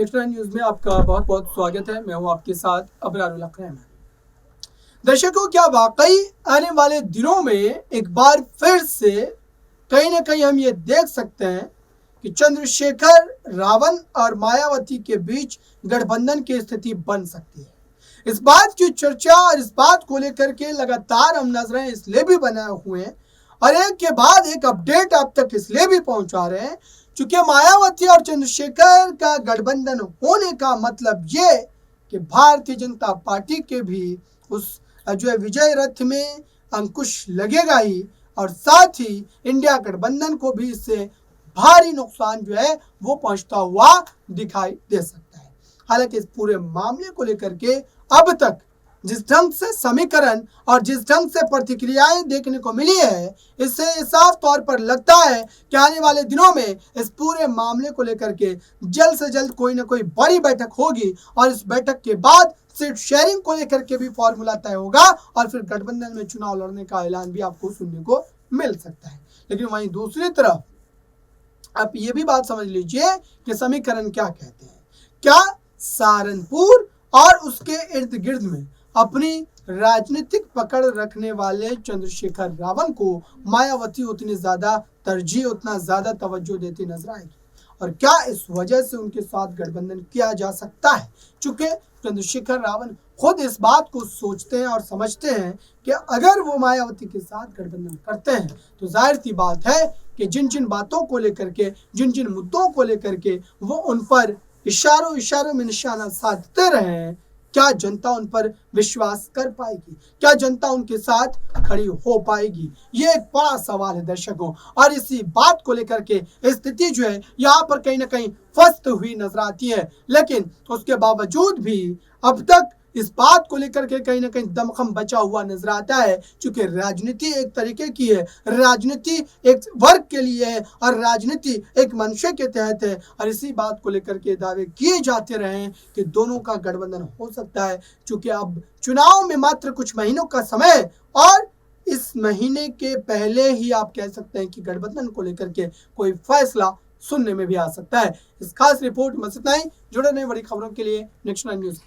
Next news में आपका बहुत बहुत स्वागत है। मैं हूं आपके साथ अबरारुल अकरम। दर्शकों, क्या वाकई आने वाले दिनों में एक बार फिर से कहीं ना कहीं हम ये देख सकते हैं कि चंद्रशेखर रावण और मायावती के बीच गठबंधन की स्थिति बन सकती है। इस बात की चर्चा और इस बात को लेकर के लगातार हम नजरें इसलिए भी बनाए हुए हैं और एक के बाद एक अपडेट आप तक इसलिए भी पहुंचा रहे हैं क्योंकि मायावती और चंद्रशेखर का गठबंधन होने का मतलब ये कि भारतीय जनता पार्टी के भी उस जो है विजय रथ में अंकुश लगेगा ही और साथ ही इंडिया गठबंधन को भी इससे भारी नुकसान जो है वो पहुंचता हुआ दिखाई दे सकता है। हालांकि इस पूरे मामले को लेकर के अब तक जिस ढंग से समीकरण और जिस ढंग से प्रतिक्रियाएं देखने को मिली है, इससे साफ तौर पर लगता है कि आने वाले दिनों में इस पूरे मामले को लेकर के जल्द से जल्द कोई ना कोई बड़ी बैठक होगी और इस बैठक के बाद सीट शेयरिंग को लेकर के भी फॉर्मूला तय होगा और फिर गठबंधन में चुनाव लड़ने का ऐलान भी आपको सुनने को मिल सकता है। लेकिन वहीं दूसरी तरफ आप ये भी बात समझ लीजिए कि समीकरण क्या कहते हैं। क्या सहारनपुर और उसके इर्द गिर्द में अपनी राजनीतिक पकड़ रखने वाले चंद्रशेखर रावण को मायावती उतनी ज्यादा तरजीह, उतना ज्यादा तवज्जो देती नजर आएगी? और क्या इस वजह से उनके साथ गठबंधन किया जा सकता है? चूंकि चंद्रशेखर रावण खुद इस बात को सोचते हैं और समझते हैं कि अगर वो मायावती के साथ गठबंधन करते हैं तो जाहिर सी बात है कि जिन जिन बातों को लेकर के, जिन जिन मुद्दों को लेकर के वो उन पर इशारों इशारों में निशाना साधते रहे, क्या जनता उन पर विश्वास कर पाएगी? क्या जनता उनके साथ खड़ी हो पाएगी? ये एक बड़ा सवाल है दर्शकों। और इसी बात को लेकर के स्थिति जो है यहाँ पर कहीं ना कहीं फंसती हुई नजर आती है। लेकिन उसके बावजूद भी अब तक इस बात को लेकर के कहीं ना कहीं दमखम बचा हुआ नजर आता है, क्योंकि राजनीति एक तरीके की है, राजनीति एक वर्ग के लिए है और राजनीति एक मनुष्य के तहत है। और इसी बात को लेकर के दावे किए जाते रहे कि दोनों का गठबंधन हो सकता है, क्योंकि अब चुनाव में मात्र कुछ महीनों का समय और इस महीने के पहले ही आप कह सकते हैं कि गठबंधन को लेकर के कोई फैसला सुनने में भी आ सकता है। इस खास रिपोर्ट में इतना ही। जुड़े रहे बड़ी खबरों के लिए नेक्स्ट 9 न्यूज।